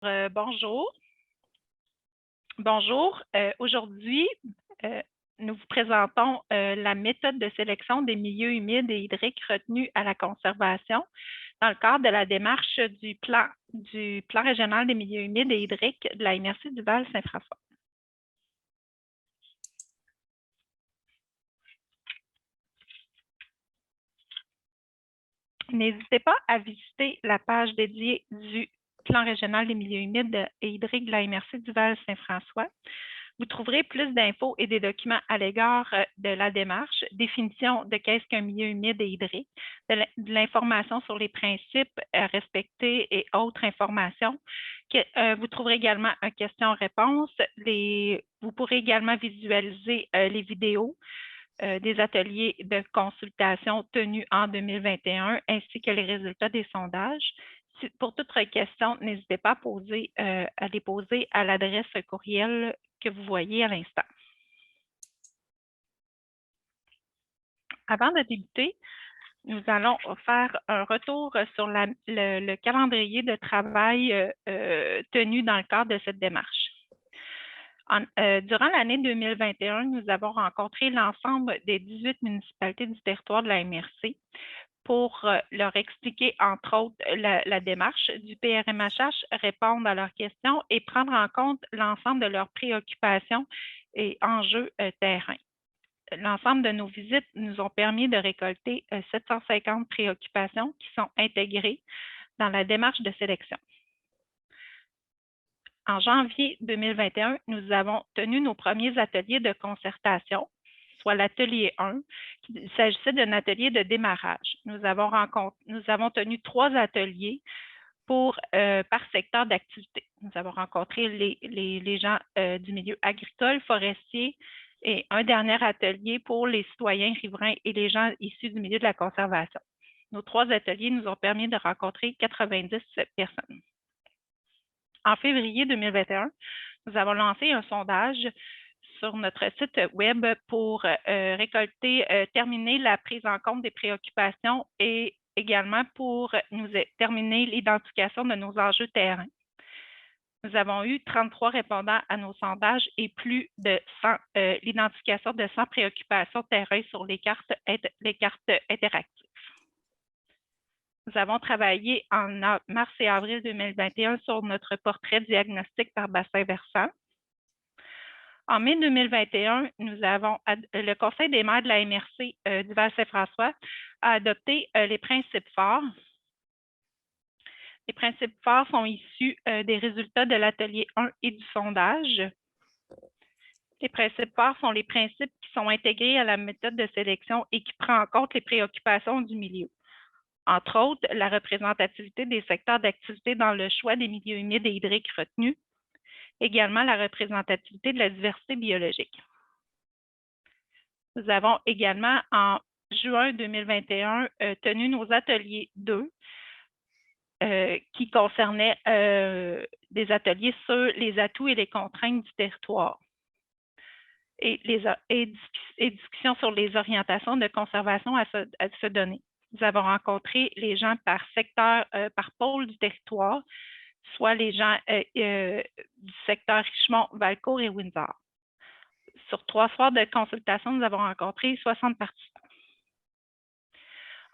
Bonjour. Bonjour. Aujourd'hui, nous vous présentons la méthode de sélection des milieux humides et hydriques retenus à la conservation dans le cadre de la démarche du plan régional des milieux humides et hydriques de la MRC du Val-Saint-François. N'hésitez pas à visiter la page dédiée du plan régional des milieux humides et hydriques de la MRC du Val-Saint-François. Vous trouverez plus d'infos et des documents à l'égard de la démarche, définition de qu'est-ce qu'un milieu humide et hydrique, de l'information sur les principes à respecter et autres informations. Vous trouverez également un question-réponse. Vous pourrez également visualiser les vidéos des ateliers de consultation tenus en 2021 ainsi que les résultats des sondages. Pour toute question, n'hésitez pas à les poser à l'adresse courriel que vous voyez à l'instant. Avant de débuter, nous allons faire un retour sur le calendrier de travail tenu dans le cadre de cette démarche. Durant l'année 2021, nous avons rencontré l'ensemble des 18 municipalités du territoire de la MRC pour leur expliquer, entre autres, la démarche du PRMHH, répondre à leurs questions et prendre en compte l'ensemble de leurs préoccupations et enjeux terrain. L'ensemble de nos visites nous ont permis de récolter 750 préoccupations qui sont intégrées dans la démarche de sélection. En janvier 2021, nous avons tenu nos premiers ateliers de concertation, soit l'atelier 1. Il s'agissait d'un atelier de démarrage. Nous avons tenu 3 ateliers par secteur d'activité. Nous avons rencontré les gens du milieu agricole, forestier et un dernier atelier pour les citoyens riverains et les gens issus du milieu de la conservation. Nos 3 ateliers nous ont permis de rencontrer 90 personnes. En février 2021, nous avons lancé un sondage sur notre site web pour terminer la prise en compte des préoccupations et également pour terminer l'identification de nos enjeux terrain. Nous avons eu 33 répondants à nos sondages et plus de l'identification de 100 préoccupations terrain sur les cartes interactives. Nous avons travaillé en mars et avril 2021 sur notre portrait diagnostic par bassin versant. En mai 2021, le Conseil des maires de la MRC du Val-Saint-François a adopté les principes forts. Les principes forts sont issus des résultats de l'atelier 1 et du sondage. Les principes forts sont les principes qui sont intégrés à la méthode de sélection et qui prend en compte les préoccupations du milieu. Entre autres, la représentativité des secteurs d'activité dans le choix des milieux humides et hydriques retenus, également la représentativité de la diversité biologique. Nous avons également, en juin 2021, tenu nos ateliers 2 qui concernaient des ateliers sur les atouts et les contraintes du territoire et discussions sur les orientations de conservation à se donner. Nous avons rencontré les gens par secteur, par pôle du territoire, soit les gens du secteur Richemont, Valcourt et Windsor. Sur 3 soirs de consultation, nous avons rencontré 60 participants.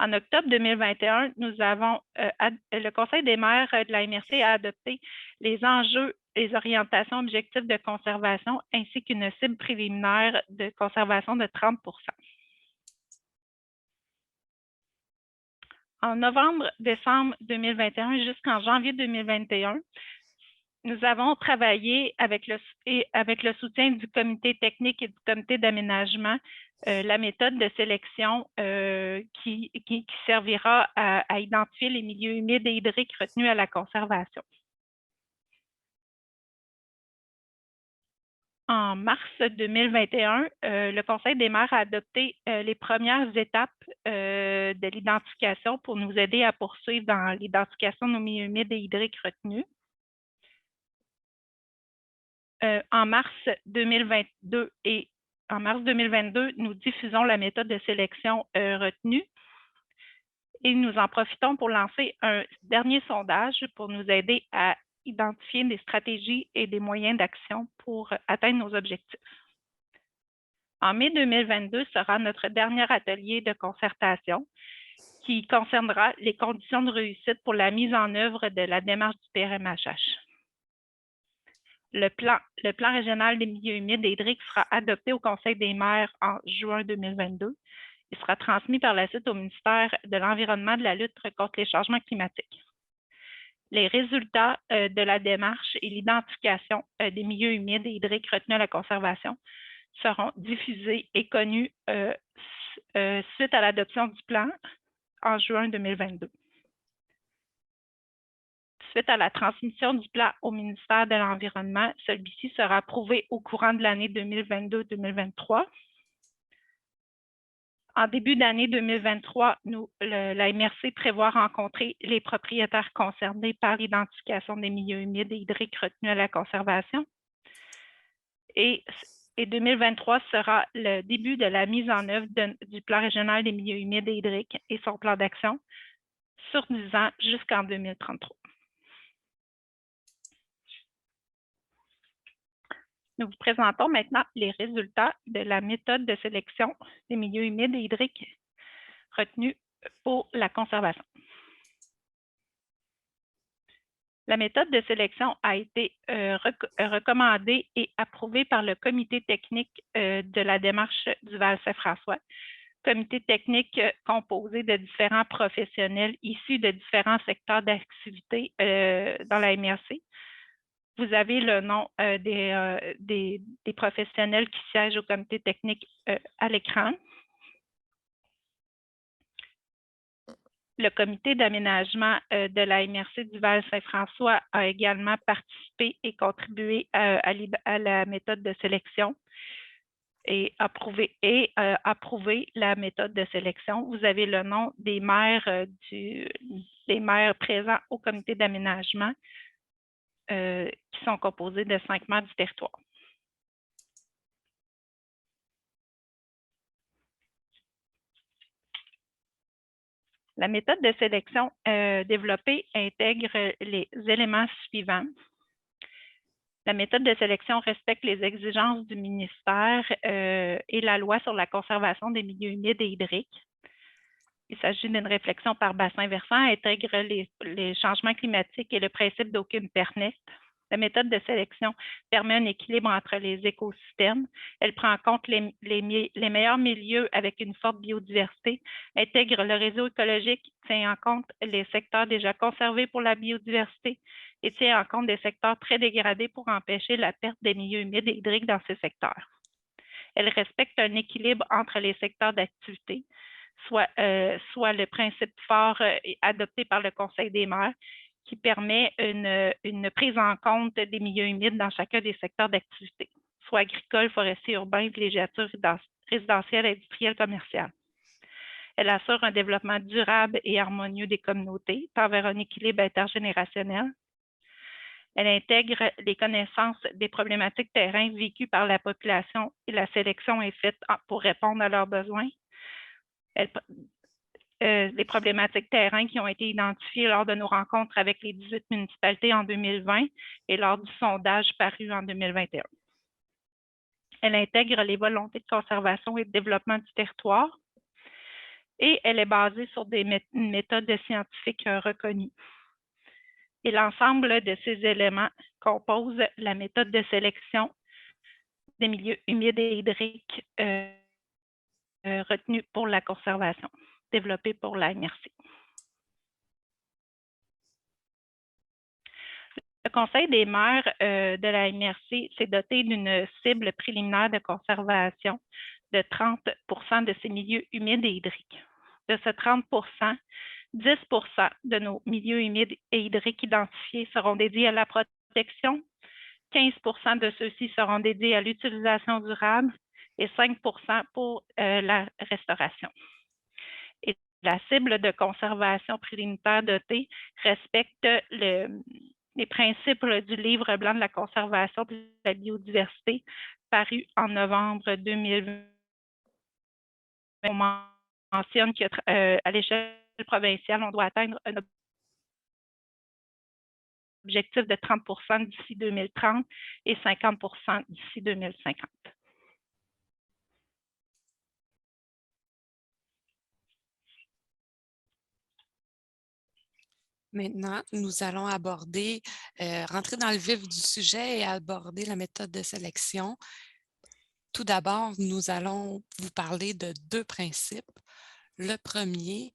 En octobre 2021, le Conseil des maires de la MRC a adopté les enjeux, les orientations objectifs de conservation ainsi qu'une cible préliminaire de conservation de 30 %. En novembre-décembre 2021 jusqu'en janvier 2021, nous avons travaillé avec le soutien du comité technique et du comité d'aménagement, la méthode de sélection qui servira à identifier les milieux humides et hydriques retenus à la conservation. En mars 2021, le Conseil des maires a adopté les premières étapes de l'identification pour nous aider à poursuivre dans l'identification de nos milieux humides et hydriques retenus. En mars 2022, nous diffusons la méthode de sélection retenue et nous en profitons pour lancer un dernier sondage pour nous aider à identifier des stratégies et des moyens d'action pour atteindre nos objectifs. En mai 2022 sera notre dernier atelier de concertation qui concernera les conditions de réussite pour la mise en œuvre de la démarche du PRMHH. Le plan régional des milieux humides et hydriques sera adopté au Conseil des maires en juin 2022. Il sera transmis par la suite au ministère de l'Environnement et de la lutte contre les changements climatiques. Les résultats de la démarche et l'identification des milieux humides et hydriques retenus à la conservation seront diffusés et connus suite à l'adoption du plan en juin 2022. Suite à la transmission du plan au ministère de l'Environnement, celui-ci sera approuvé au courant de l'année 2022-2023. En début d'année 2023, la MRC prévoit rencontrer les propriétaires concernés par l'identification des milieux humides et hydriques retenus à la conservation. Et 2023 sera le début de la mise en œuvre du plan régional des milieux humides et hydriques et son plan d'action sur 10 ans jusqu'en 2033. Nous vous présentons maintenant les résultats de la méthode de sélection des milieux humides et hydriques retenus pour la conservation. La méthode de sélection a été recommandée et approuvée par le comité technique de la démarche du Val-Saint-François, comité technique composé de différents professionnels issus de différents secteurs d'activité dans la MRC. Vous avez le nom des professionnels qui siègent au comité technique à l'écran. Le comité d'aménagement de la MRC du Val-Saint-François a également participé et contribué à la méthode de sélection et approuvé la méthode de sélection. Vous avez le nom des maires, des maires présents au comité d'aménagement qui sont composés de 5 maires du territoire. La méthode de sélection développée intègre les éléments suivants. La méthode de sélection respecte les exigences du ministère et la loi sur la conservation des milieux humides et hydriques. Il s'agit d'une réflexion par bassin versant, intègre les changements climatiques et le principe d'aucune perte nette. La méthode de sélection permet un équilibre entre les écosystèmes. Elle prend en compte les meilleurs milieux avec une forte biodiversité, intègre le réseau écologique, tient en compte les secteurs déjà conservés pour la biodiversité et tient en compte des secteurs très dégradés pour empêcher la perte des milieux humides et hydriques dans ces secteurs. Elle respecte un équilibre entre les secteurs d'activité, soit le principe fort adopté par le Conseil des maires, qui permet une prise en compte des milieux humides dans chacun des secteurs d'activité, soit agricole, forestier, urbain, villégiature, résidentielle, industrielle, commerciale. Elle assure un développement durable et harmonieux des communautés, tend vers un équilibre intergénérationnel. Elle intègre les connaissances des problématiques terrain vécues par la population et la sélection est faite pour répondre à leurs besoins. Les problématiques terrain qui ont été identifiées lors de nos rencontres avec les 18 municipalités en 2020 et lors du sondage paru en 2021. Elle intègre les volontés de conservation et de développement du territoire et elle est basée sur des méthodes scientifiques reconnues. Et l'ensemble de ces éléments compose la méthode de sélection des milieux humides et hydriques retenus pour la conservation, développée pour la MRC. Le Conseil des maires de la MRC s'est doté d'une cible préliminaire de conservation de 30 % de ces milieux humides et hydriques. De ce 30 %, 10 % de nos milieux humides et hydriques identifiés seront dédiés à la protection, 15 % de ceux-ci seront dédiés à l'utilisation durable et 5 % pour la restauration. Et la cible de conservation préliminaire dotée respecte les principes du livre blanc de la conservation de la biodiversité paru en novembre 2020. On mentionne qu'à l'échelle provinciale, on doit atteindre un objectif de 30 d'ici 2030 et 50 d'ici 2050. Maintenant, nous allons rentrer dans le vif du sujet et aborder la méthode de sélection. Tout d'abord, nous allons vous parler de deux principes. Le premier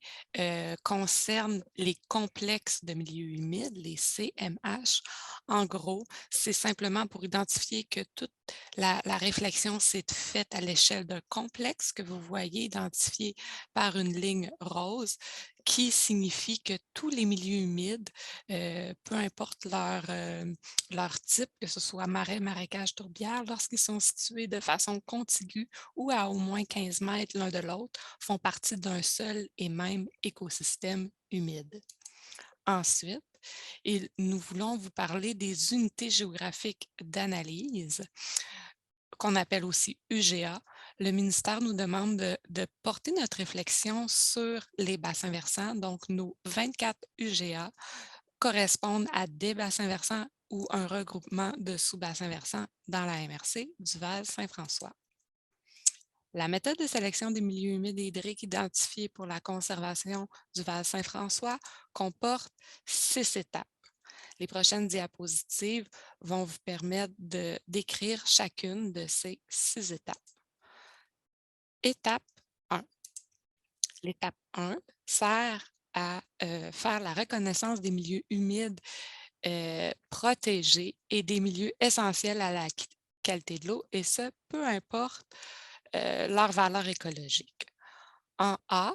concerne les complexes de milieux humides, les CMH. En gros, c'est simplement pour identifier que toute la réflexion s'est faite à l'échelle d'un complexe que vous voyez identifié par une ligne rose, qui signifie que tous les milieux humides, peu importe leur type, que ce soit marais, marécage, tourbière, lorsqu'ils sont situés de façon contiguë ou à au moins 15 mètres l'un de l'autre, font partie d'un seul et même écosystème humide. Ensuite, nous voulons vous parler des unités géographiques d'analyse, qu'on appelle aussi UGA. Le ministère nous demande de porter notre réflexion sur les bassins versants. Donc, nos 24 UGA correspondent à des bassins versants ou un regroupement de sous-bassins versants dans la MRC du Val-Saint-François. La méthode de sélection des milieux humides et hydriques identifiés pour la conservation du Val-Saint-François comporte 6 étapes. Les prochaines diapositives vont vous permettre de décrire chacune de ces 6 étapes. Étape 1. L'étape 1 sert à faire la reconnaissance des milieux humides protégés et des milieux essentiels à la qualité de l'eau, et ce, peu importe leur valeur écologique. En A,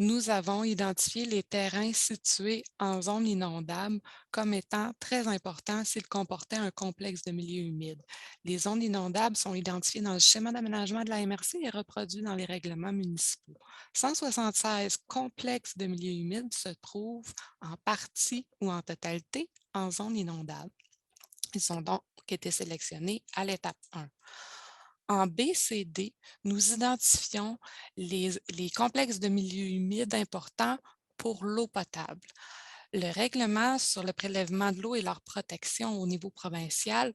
nous avons identifié les terrains situés en zone inondable comme étant très importants s'ils comportaient un complexe de milieux humides. Les zones inondables sont identifiées dans le schéma d'aménagement de la MRC et reproduites dans les règlements municipaux. 176 complexes de milieux humides se trouvent en partie ou en totalité en zone inondable. Ils ont donc été sélectionnés à l'étape 1. En BCD, nous identifions les complexes de milieux humides importants pour l'eau potable. Le règlement sur le prélèvement de l'eau et leur protection au niveau provincial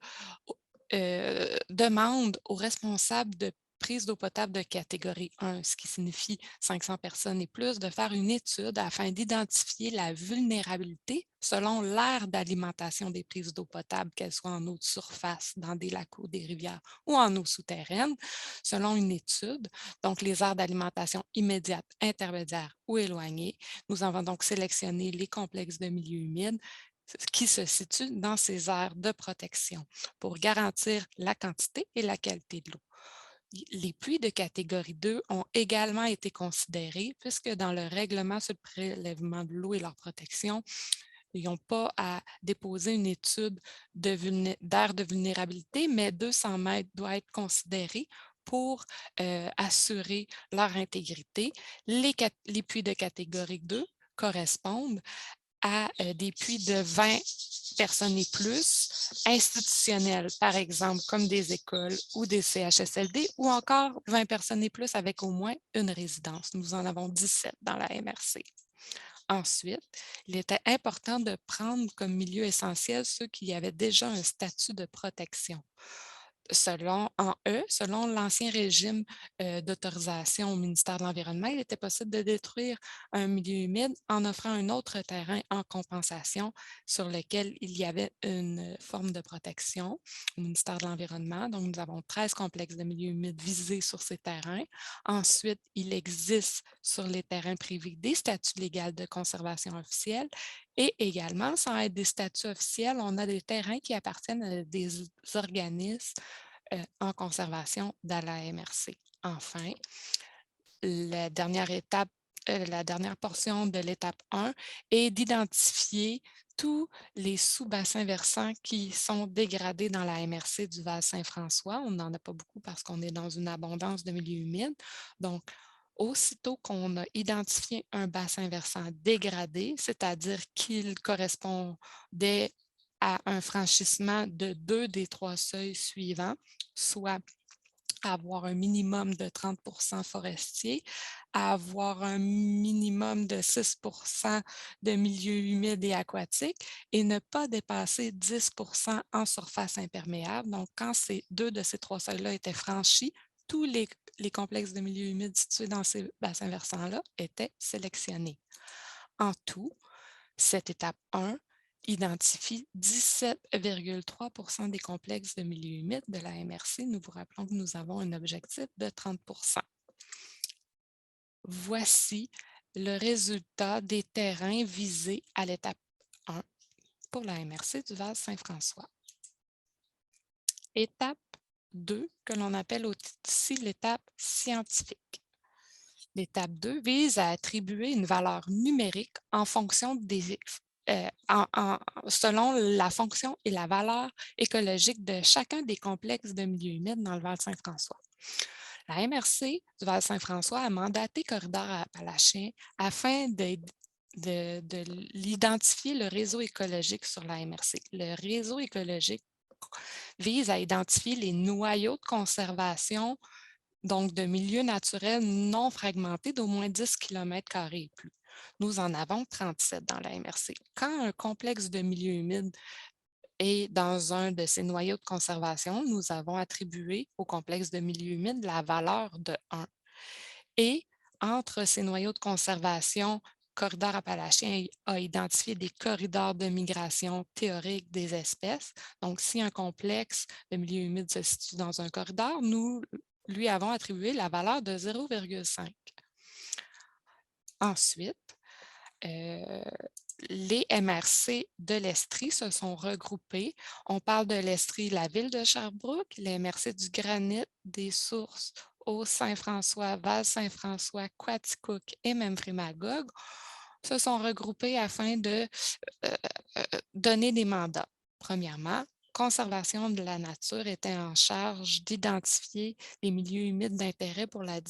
demande aux responsables de prise d'eau potable de catégorie 1, ce qui signifie 500 personnes et plus, de faire une étude afin d'identifier la vulnérabilité selon l'aire d'alimentation des prises d'eau potable, qu'elles soient en eau de surface, dans des lacs ou des rivières ou en eau souterraine, selon une étude. Donc, les aires d'alimentation immédiates, intermédiaires ou éloignées. Nous avons donc sélectionné les complexes de milieux humides qui se situent dans ces aires de protection pour garantir la quantité et la qualité de l'eau. Les puits de catégorie 2 ont également été considérés puisque dans le règlement sur le prélèvement de l'eau et leur protection, ils n'ont pas à déposer une étude d'aire de vulnérabilité, mais 200 mètres doit être considéré pour assurer leur intégrité. Les puits de catégorie 2 correspondent à des puits de 20 personnes et plus, institutionnels, par exemple, comme des écoles ou des CHSLD, ou encore 20 personnes et plus avec au moins une résidence. Nous en avons 17 dans la MRC. Ensuite, il était important de prendre comme milieu essentiel ceux qui avaient déjà un statut de protection. Selon l'ancien régime d'autorisation au ministère de l'Environnement, il était possible de détruire un milieu humide en offrant un autre terrain en compensation sur lequel il y avait une forme de protection au ministère de l'Environnement. Donc, nous avons 13 complexes de milieux humides visés sur ces terrains. Ensuite, il existe sur les terrains privés des statuts légaux de conservation officielle. Et également, sans être des statuts officiels, on a des terrains qui appartiennent à des organismes en conservation dans la MRC. Enfin, la dernière étape, la dernière portion de l'étape 1 est d'identifier tous les sous-bassins versants qui sont dégradés dans la MRC du Val-Saint-François. On n'en a pas beaucoup parce qu'on est dans une abondance de milieux humides. Donc, aussitôt qu'on a identifié un bassin versant dégradé, c'est-à-dire qu'il correspondait à un franchissement de 2 des 3 seuils suivants, soit à avoir un minimum de 30 forestier, à avoir un minimum de 6 de milieux humides et aquatiques et ne pas dépasser 10 en surface imperméable. Donc, quand ces deux de ces trois seuils-là étaient franchis, tous les complexes de milieux humides situés dans ces bassins versants-là étaient sélectionnés. En tout, cette étape 1 identifie 17,3 des complexes de milieux humides de la MRC. Nous vous rappelons que nous avons un objectif de 30 Voici le résultat des terrains visés à l'étape 1 pour la MRC du Val-Saint-François. Étape 2, que l'on appelle aussi l'étape scientifique. L'étape 2 vise à attribuer une valeur numérique en fonction des selon la fonction et la valeur écologique de chacun des complexes de milieux humides dans le Val-Saint-François. La MRC du Val-Saint-François a mandaté Corridor Appalachiens afin de l'identifier le réseau écologique sur la MRC. Le réseau écologique vise à identifier les noyaux de conservation, donc de milieux naturels non fragmentés d'au moins 10 km² et plus. Nous en avons 37 dans la MRC. Quand un complexe de milieux humides est dans un de ces noyaux de conservation, nous avons attribué au complexe de milieux humides la valeur de 1. Et entre ces noyaux de conservation, Corridor appalachien a identifié des corridors de migration théorique des espèces. Donc, si un complexe de milieux humides se situe dans un corridor, nous lui avons attribué la valeur de 0,5. Ensuite, les MRC de l'Estrie se sont regroupés. On parle de l'Estrie, la ville de Sherbrooke, les MRC du Granit, des Sources, Haut-Saint-François, Val-Saint-François, Quaticook et Memphremagog se sont regroupés afin de donner des mandats. Premièrement, Conservation de la nature était en charge d'identifier les milieux humides d'intérêt pour la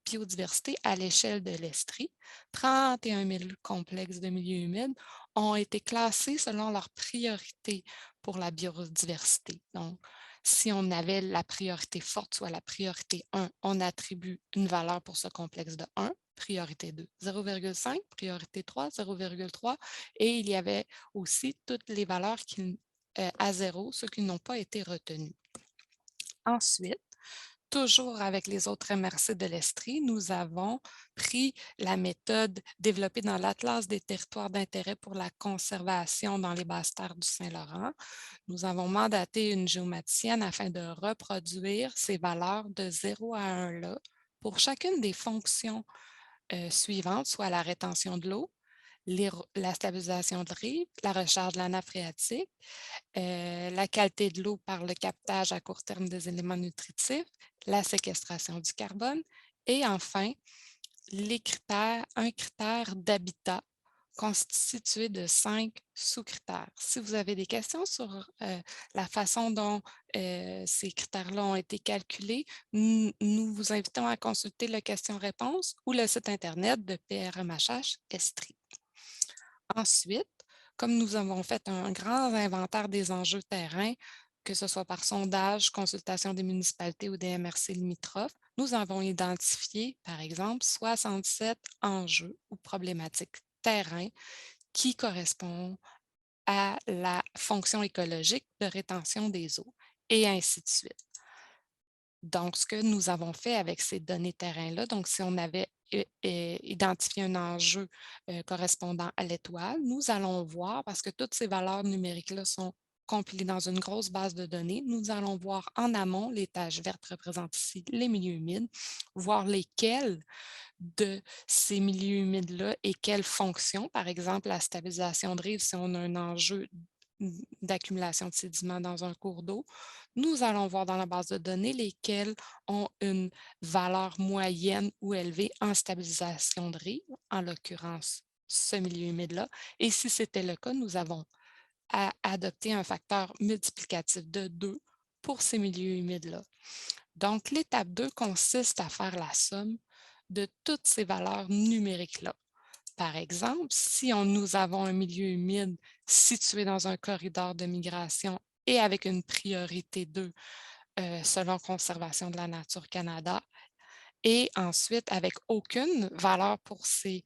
biodiversité à l'échelle de l'Estrie. 31 000 complexes de milieux humides ont été classés selon leur priorité pour la biodiversité. Donc, si on avait la priorité forte, soit la priorité 1, on attribue une valeur pour ce complexe de 1, priorité 2, 0,5, priorité 3, 0,3, et il y avait aussi toutes les valeurs à 0, ceux qui n'ont pas été retenus. Ensuite, toujours avec les autres MRC de l'Estrie, nous avons pris la méthode développée dans l'Atlas des territoires d'intérêt pour la conservation dans les basses terres du Saint-Laurent. Nous avons mandaté une géomaticienne afin de reproduire ces valeurs de 0 à 1 là pour chacune des fonctions suivantes, soit la rétention de l'eau, la stabilisation de rive, la recharge de la nappe phréatique, la qualité de l'eau par le captage à court terme des éléments nutritifs, la séquestration du carbone et enfin un critère d'habitat constitué de 5 sous-critères. Si vous avez des questions sur la façon dont ces critères-là ont été calculés, nous vous invitons à consulter le question-réponse ou le site Internet de PRMHH Estrie. Ensuite, comme nous avons fait un grand inventaire des enjeux terrain, que ce soit par sondage, consultation des municipalités ou des MRC limitrophes, nous avons identifié, par exemple, 67 enjeux ou problématiques terrain qui correspondent à la fonction écologique de rétention des eaux, et ainsi de suite. Donc, ce que nous avons fait avec ces données terrain-là, donc si on avait identifié un enjeu correspondant à l'étoile, nous allons voir, parce que toutes ces valeurs numériques-là sont compilées dans une grosse base de données, nous allons voir en amont, les taches vertes représentent ici les milieux humides, voir lesquels de ces milieux humides-là et quelles fonctions, par exemple la stabilisation de rive, si on a un enjeu d'accumulation de sédiments dans un cours d'eau, nous allons voir dans la base de données lesquels ont une valeur moyenne ou élevée en stabilisation de rive, en l'occurrence ce milieu humide-là. Et si c'était le cas, nous avons adopté un facteur multiplicatif de 2 pour ces milieux humides-là. Donc, l'étape 2 consiste à faire la somme de toutes ces valeurs numériques-là. Par exemple, si nous avons un milieu humide situé dans un corridor de migration et avec une priorité 2 selon Conservation de la nature Canada. Et ensuite, avec aucune valeur pour ces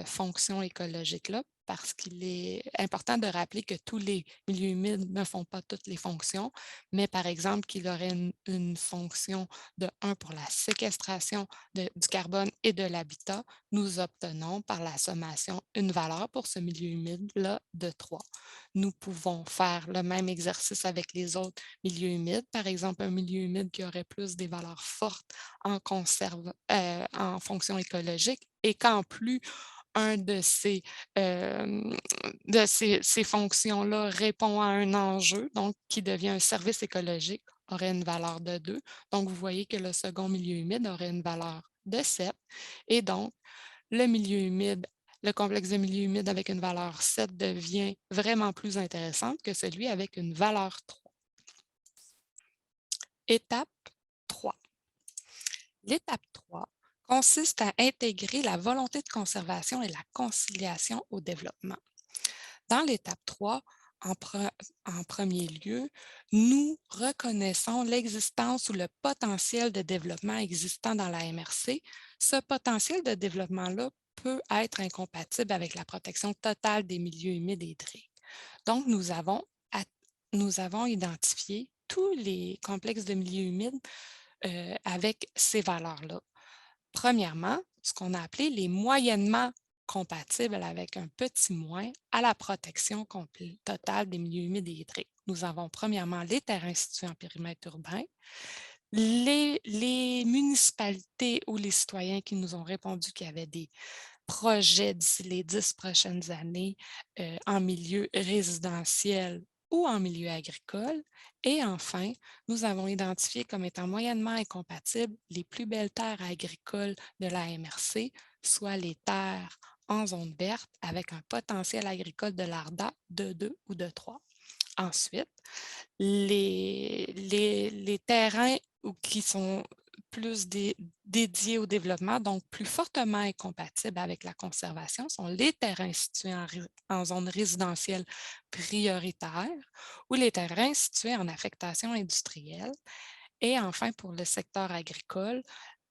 fonctions écologiques-là, parce qu'il est important de rappeler que tous les milieux humides ne font pas toutes les fonctions, mais par exemple qu'il aurait une fonction de 1 pour la séquestration du carbone et de l'habitat, nous obtenons par la sommation une valeur pour ce milieu humide-là de 3. Nous pouvons faire le même exercice avec les autres milieux humides, par exemple un milieu humide qui aurait plus des valeurs fortes en fonction écologique et qu'en plus, un ces fonctions-là répond à un enjeu, donc qui devient un service écologique, aurait une valeur de 2. Donc, vous voyez que le second milieu humide aurait une valeur de 7. Et donc, le complexe de milieu humide avec une valeur 7 devient vraiment plus intéressant que celui avec une valeur 3. Étape 3. L'étape 3 consiste à intégrer la volonté de conservation et la conciliation au développement. Dans l'étape 3, en premier lieu, nous reconnaissons l'existence ou le potentiel de développement existant dans la MRC. Ce potentiel de développement-là peut être incompatible avec la protection totale des milieux humides et hydriques. Donc, nous avons identifié tous les complexes de milieux humides avec ces valeurs-là. Premièrement, ce qu'on a appelé les moyennement compatibles avec un petit moins à la protection totale des milieux humides et hydriques. Nous avons premièrement les terrains situés en périmètre urbain, les municipalités ou les citoyens qui nous ont répondu qu'il y avait des projets d'ici les 10 prochaines années en milieu résidentiel ou en milieu agricole. Et enfin, nous avons identifié comme étant moyennement incompatibles les plus belles terres agricoles de la MRC, soit les terres en zone verte avec un potentiel agricole de l'ARDA de 2 ou de 3. Ensuite, les terrains qui sont plus dédiés au développement, donc plus fortement incompatibles avec la conservation, sont les terrains situés en zone résidentielle prioritaire ou les terrains situés en affectation industrielle. Et enfin, pour le secteur agricole,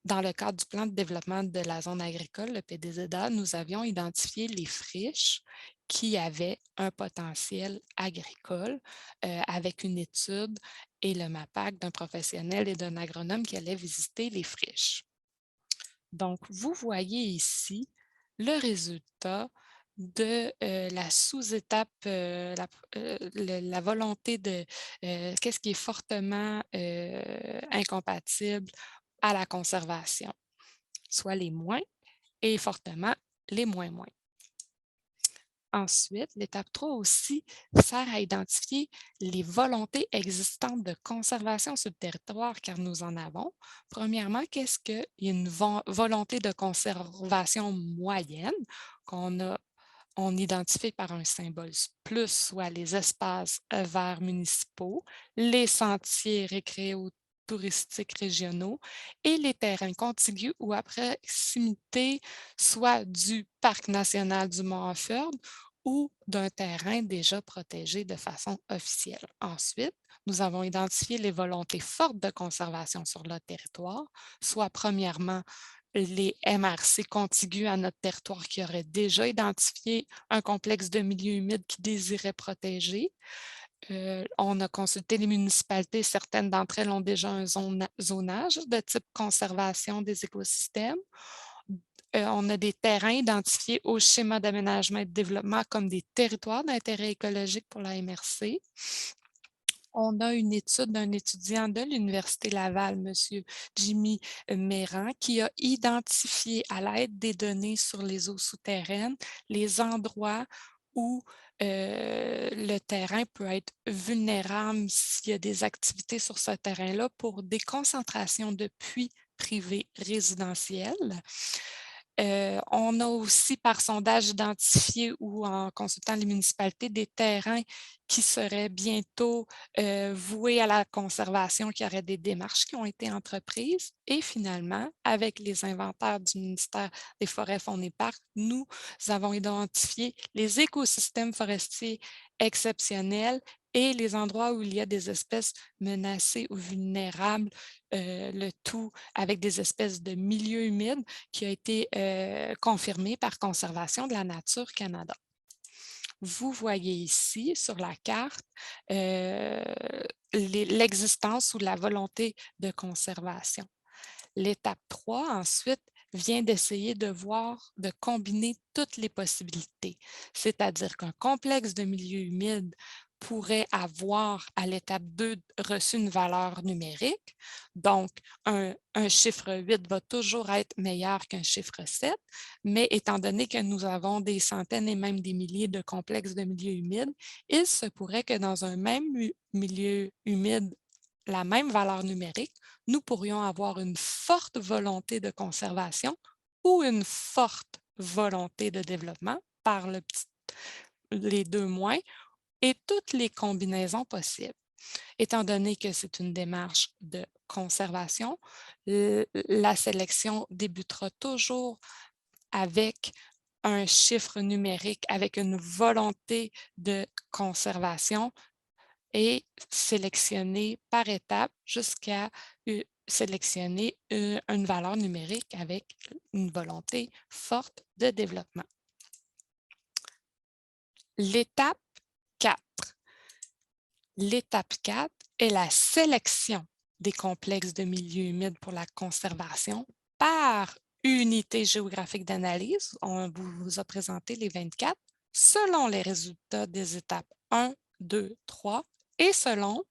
dans le cadre du plan de développement de la zone agricole, le PDZA, nous avions identifié les friches qui avaient un potentiel agricole avec une étude et le MAPAC d'un professionnel et d'un agronome qui allait visiter les friches. Donc, vous voyez ici le résultat de la sous-étape, la volonté de qu'est-ce qui est fortement incompatible à la conservation, soit les moins et fortement les moins moins. Ensuite, l'étape 3 aussi sert à identifier les volontés existantes de conservation sur le territoire, car nous en avons. Premièrement, qu'est-ce qu'il y a une volonté de conservation moyenne on identifie par un symbole plus, soit les espaces verts municipaux, les sentiers récréo-touristiques régionaux et les terrains contigus ou à proximité, soit du Parc national du Mont-Offord ou d'un terrain déjà protégé de façon officielle. Ensuite, nous avons identifié les volontés fortes de conservation sur le territoire, soit premièrement les MRC contigus à notre territoire qui auraient déjà identifié un complexe de milieux humides qu'ils désiraient protéger. On a consulté les municipalités, certaines d'entre elles ont déjà un zonage de type conservation des écosystèmes. On a des terrains identifiés au schéma d'aménagement et de développement comme des territoires d'intérêt écologique pour la MRC. On a une étude d'un étudiant de l'Université Laval, M. Jimmy Méran, qui a identifié à l'aide des données sur les eaux souterraines les endroits où le terrain peut être vulnérable s'il y a des activités sur ce terrain-là pour des concentrations de puits privés résidentiels. On a aussi par sondage identifié ou en consultant les municipalités des terrains qui seraient bientôt voués à la conservation, qu'il y aurait des démarches qui ont été entreprises. Et finalement, avec les inventaires du ministère des Forêts, Faune et Parcs, nous avons identifié les écosystèmes forestiers exceptionnels et les endroits où il y a des espèces menacées ou vulnérables, le tout avec des espèces de milieux humides qui a été confirmé par Conservation de la Nature Canada. Vous voyez ici sur la carte l'existence ou la volonté de conservation. L'étape 3, ensuite, vient d'essayer de voir, de combiner toutes les possibilités. C'est-à-dire qu'un complexe de milieux humides pourrait avoir à l'étape 2 reçu une valeur numérique. Donc, un chiffre 8 va toujours être meilleur qu'un chiffre 7, mais étant donné que nous avons des centaines et même des milliers de complexes de milieux humides, il se pourrait que dans un même milieu humide, la même valeur numérique, nous pourrions avoir une forte volonté de conservation ou une forte volonté de développement par les deux moins et toutes les combinaisons possibles. Étant donné que c'est une démarche de conservation, la sélection débutera toujours avec un chiffre numérique, avec une volonté de conservation et sélectionner par étape jusqu'à sélectionner une valeur numérique avec une volonté forte de développement. L'étape 4. L'étape 4 est la sélection des complexes de milieux humides pour la conservation par unité géographique d'analyse. On vous a présenté les 24 selon les résultats des étapes 1, 2, 3 et selon,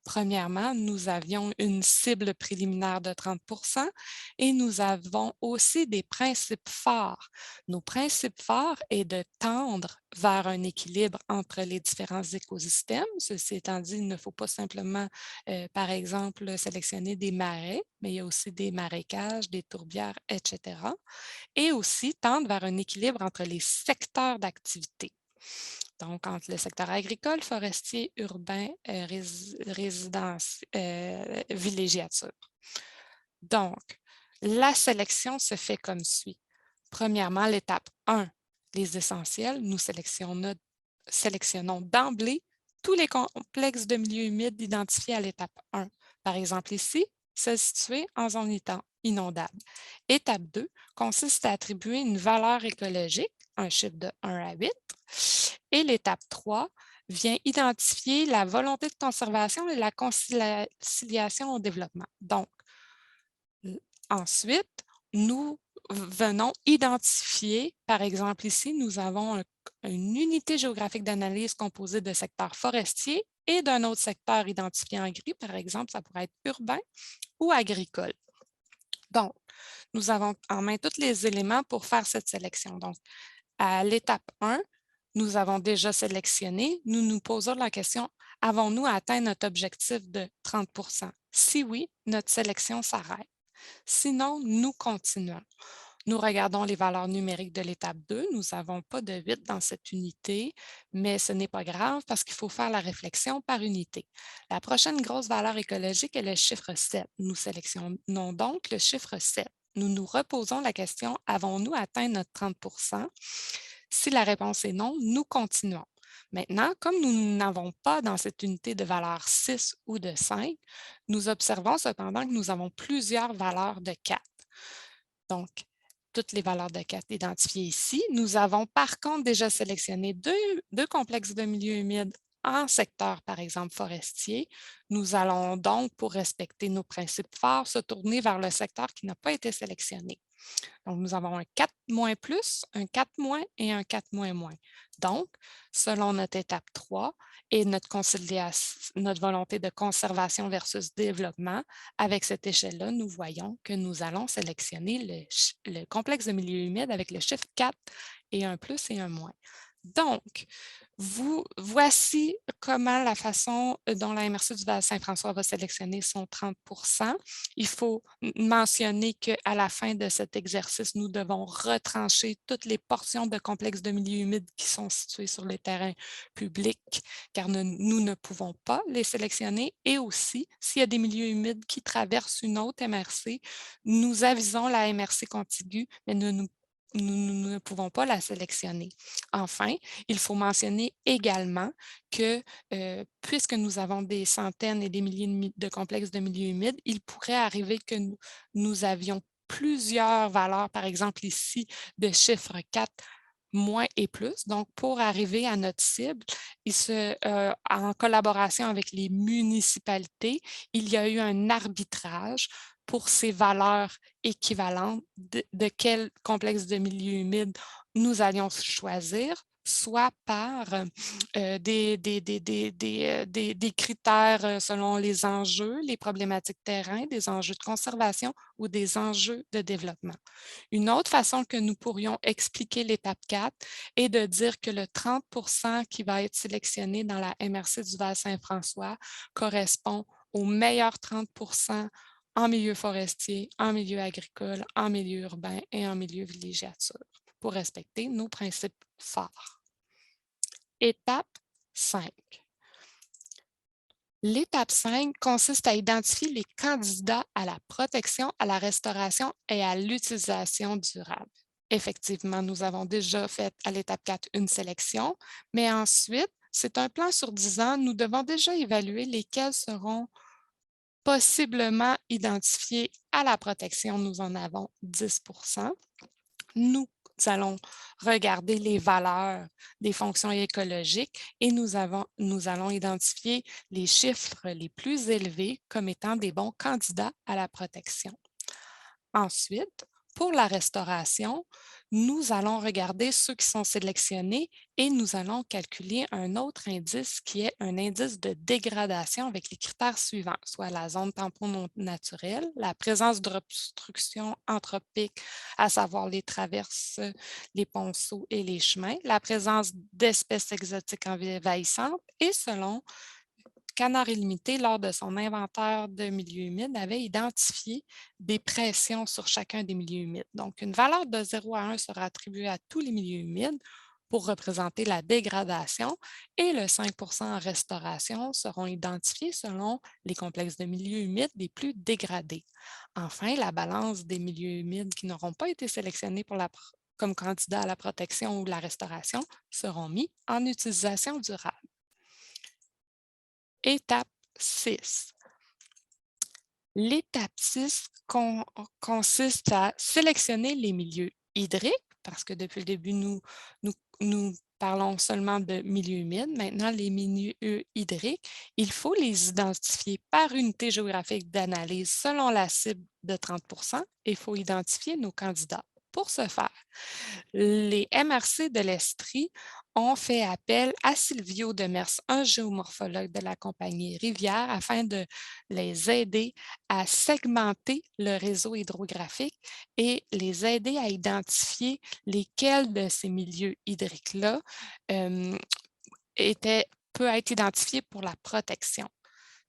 premièrement, nous avions une cible préliminaire de 30 et nous avons aussi des principes forts. Nos principes forts est de tendre vers un équilibre entre les différents écosystèmes. Ceci étant dit, il ne faut pas simplement, par exemple, sélectionner des marais, mais il y a aussi des marécages, des tourbières, etc. Et aussi tendre vers un équilibre entre les secteurs d'activité. Donc, entre le secteur agricole, forestier, urbain, résidence, villégiature. Donc, la sélection se fait comme suit. Premièrement, l'étape 1, les essentiels. Nous sélectionnons d'emblée tous les complexes de milieux humides identifiés à l'étape 1. Par exemple, ici, se situer en zone inondable. Étape 2 consiste à attribuer une valeur écologique, un chiffre de 1 à 8. Et l'étape 3 vient identifier la volonté de conservation et la conciliation au développement. Donc, ensuite, nous venons identifier, par exemple ici, nous avons une unité géographique d'analyse composée de secteurs forestiers et d'un autre secteur identifié en gris, par exemple, ça pourrait être urbain ou agricole. Donc, nous avons en main tous les éléments pour faire cette sélection. Donc, à l'étape 1, nous avons déjà sélectionné. Nous nous posons la question, avons-nous atteint notre objectif de 30 Si oui, notre sélection s'arrête. Sinon, nous continuons. Nous regardons les valeurs numériques de l'étape 2. Nous n'avons pas de 8 dans cette unité, mais ce n'est pas grave parce qu'il faut faire la réflexion par unité. La prochaine grosse valeur écologique est le chiffre 7. Nous sélectionnons donc le chiffre 7. Nous nous reposons la question, avons-nous atteint notre 30 Si la réponse est non, nous continuons. Maintenant, comme nous n'avons pas dans cette unité de valeur 6 ou de 5, nous observons cependant que nous avons plusieurs valeurs de 4. Donc, toutes les valeurs de 4 identifiées ici. Nous avons par contre déjà sélectionné deux complexes de milieux humides en secteur, par exemple, forestier. Nous allons donc, pour respecter nos principes forts, se tourner vers le secteur qui n'a pas été sélectionné. Donc, nous avons un 4 moins plus, un 4 moins et un 4 moins moins. Donc, selon notre étape 3 et notre volonté de conservation versus développement, avec cette échelle-là, nous voyons que nous allons sélectionner le complexe de milieu humide avec le chiffre 4 et un plus et un moins. Donc, voici comment la façon dont la MRC du Val-Saint-François va sélectionner son 30. Il faut mentionner qu'à la fin de cet exercice, nous devons retrancher toutes les portions de complexes de milieu humide qui sont situés sur les terrains publics, car nous ne pouvons pas les sélectionner. Et aussi, s'il y a des milieux humides qui traversent une autre MRC, nous avisons la MRC contiguë, mais nous ne pouvons pas la sélectionner. Enfin, il faut mentionner également que puisque nous avons des centaines et des milliers de complexes de milieux humides, il pourrait arriver que nous avions plusieurs valeurs, par exemple ici, de chiffre 4 moins et plus. Donc, pour arriver à notre cible, en collaboration avec les municipalités, il y a eu un arbitrage pour ces valeurs équivalentes de quel complexe de milieu humide nous allions choisir, soit par des critères selon les enjeux, les problématiques terrain, des enjeux de conservation ou des enjeux de développement. Une autre façon que nous pourrions expliquer l'étape 4 est de dire que le 30 qui va être sélectionné dans la MRC du Val-Saint-François correspond aux meilleurs 30 en milieu forestier, en milieu agricole, en milieu urbain et en milieu villégiature pour respecter nos principes forts. Étape 5. L'étape 5 consiste à identifier les candidats à la protection, à la restauration et à l'utilisation durable. Effectivement, nous avons déjà fait à l'étape 4 une sélection, mais ensuite, c'est un plan sur 10 ans. Nous devons déjà évaluer lesquels seront possiblement identifiés à la protection. Nous en avons 10 Nous allons regarder les valeurs des fonctions écologiques et nous allons identifier les chiffres les plus élevés comme étant des bons candidats à la protection. Ensuite, pour la restauration, nous allons regarder ceux qui sont sélectionnés et nous allons calculer un autre indice qui est un indice de dégradation avec les critères suivants, soit la zone tampon non naturelle, la présence d'obstructions anthropiques, à savoir les traverses, les ponceaux et les chemins, la présence d'espèces exotiques envahissantes et selon Canard illimité, lors de son inventaire de milieux humides, avait identifié des pressions sur chacun des milieux humides. Donc, une valeur de 0 à 1 sera attribuée à tous les milieux humides pour représenter la dégradation et le 5 en restauration seront identifiés selon les complexes de milieux humides les plus dégradés. Enfin, la balance des milieux humides qui n'auront pas été sélectionnés comme candidats à la protection ou la restauration seront mis en utilisation durable. Étape 6. L'étape 6 consiste à sélectionner les milieux hydriques, parce que depuis le début, nous parlons seulement de milieux humides. Maintenant, les milieux hydriques, il faut les identifier par unité géographique d'analyse selon la cible de 30 et il faut identifier nos candidats. Pour ce faire, les MRC de l'Estrie ont fait appel à Silvio Demers, un géomorphologue de la compagnie Rivière, afin de les aider à segmenter le réseau hydrographique et les aider à identifier lesquels de ces milieux hydriques-là peut être identifié pour la protection.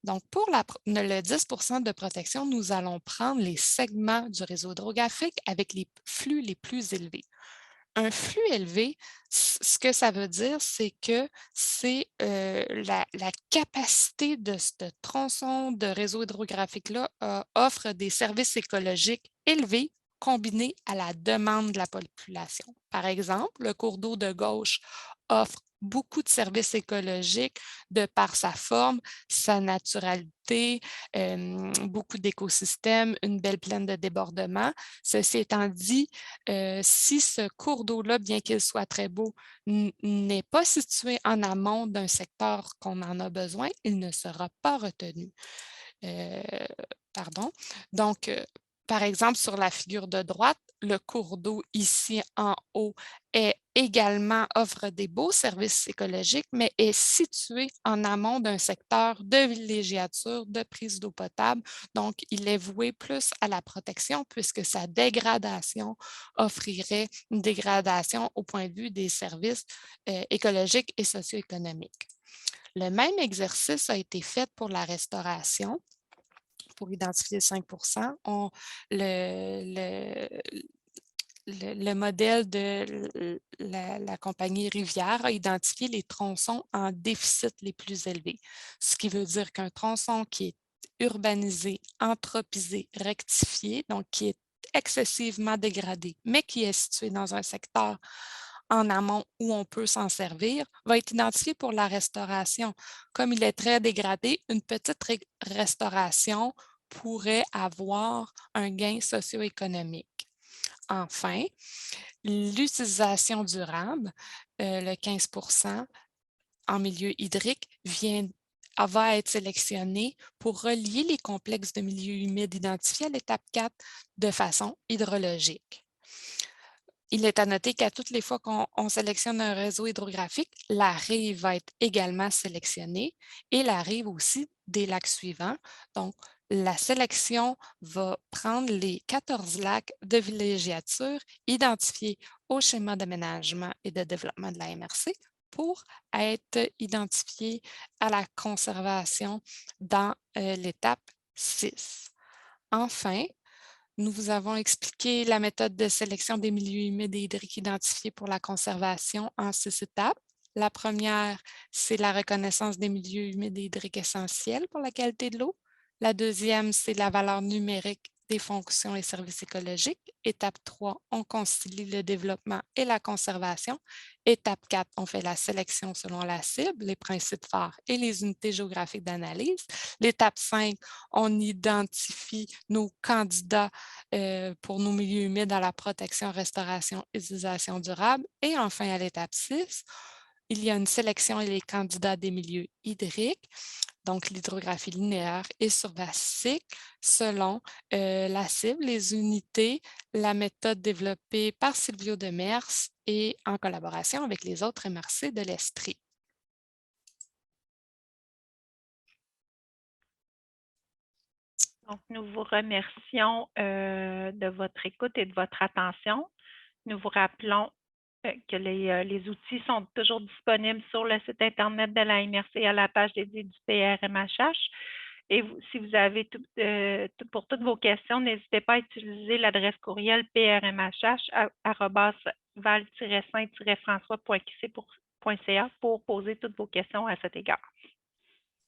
Donc, pour le 10 de protection, nous allons prendre les segments du réseau hydrographique avec les flux les plus élevés. Un flux élevé, ce que ça veut dire, c'est que c'est la capacité de ce tronçon de réseau hydrographique-là offre des services écologiques élevés combinés à la demande de la population. Par exemple, le cours d'eau de gauche offre beaucoup de services écologiques de par sa forme, sa naturalité, beaucoup d'écosystèmes, une belle plaine de débordement. Ceci étant dit, si ce cours d'eau-là, bien qu'il soit très beau, n'est pas situé en amont d'un secteur qu'on en a besoin, il ne sera pas retenu. Pardon. Donc, Par exemple, sur la figure de droite, le cours d'eau ici en haut offre des beaux services écologiques, mais est situé en amont d'un secteur de villégiature, de prise d'eau potable. Donc, il est voué plus à la protection puisque sa dégradation offrirait une dégradation au point de vue des services écologiques et socio-économiques. Le même exercice a été fait pour la restauration. Pour identifier 5 le modèle de la compagnie Rivière a identifié les tronçons en déficit les plus élevés, ce qui veut dire qu'un tronçon qui est urbanisé, anthropisé, rectifié, donc qui est excessivement dégradé, mais qui est situé dans un secteur en amont où on peut s'en servir, va être identifié pour la restauration. Comme il est très dégradé, une petite restauration pourrait avoir un gain socio-économique. Enfin, l'utilisation durable, le 15 en milieu hydrique, va être sélectionné pour relier les complexes de milieux humides identifiés à l'étape 4 de façon hydrologique. Il est à noter qu'à toutes les fois qu'on sélectionne un réseau hydrographique, la rive va être également sélectionnée et la rive aussi des lacs suivants. Donc, la sélection va prendre les 14 lacs de villégiature identifiés au schéma d'aménagement et de développement de la MRC pour être identifiés à la conservation dans l'étape 6. Enfin, nous vous avons expliqué la méthode de sélection des milieux humides et hydriques identifiés pour la conservation en 6 étapes. La première, c'est la reconnaissance des milieux humides et hydriques essentiels pour la qualité de l'eau. La deuxième, c'est la valeur numérique des fonctions et services écologiques. Étape 3, on concilie le développement et la conservation. Étape 4, on fait la sélection selon la cible, les principes phares et les unités géographiques d'analyse. L'étape 5, on identifie nos candidats pour nos milieux humides à la protection, restauration et utilisation durable. Et enfin, à l'étape 6, il y a une sélection et les candidats des milieux hydriques, donc l'hydrographie linéaire et surfacique selon la cible, les unités, la méthode développée par Silvio Demers et en collaboration avec les autres MRC de l'Estrie. Donc, nous vous remercions de votre écoute et de votre attention. Nous vous rappelons que les outils sont toujours disponibles sur le site Internet de la MRC à la page dédiée du PRMHH. Et si vous avez pour toutes vos questions, n'hésitez pas à utiliser l'adresse courriel prmhh@val-saint-françois.qc.ca pour poser toutes vos questions à cet égard.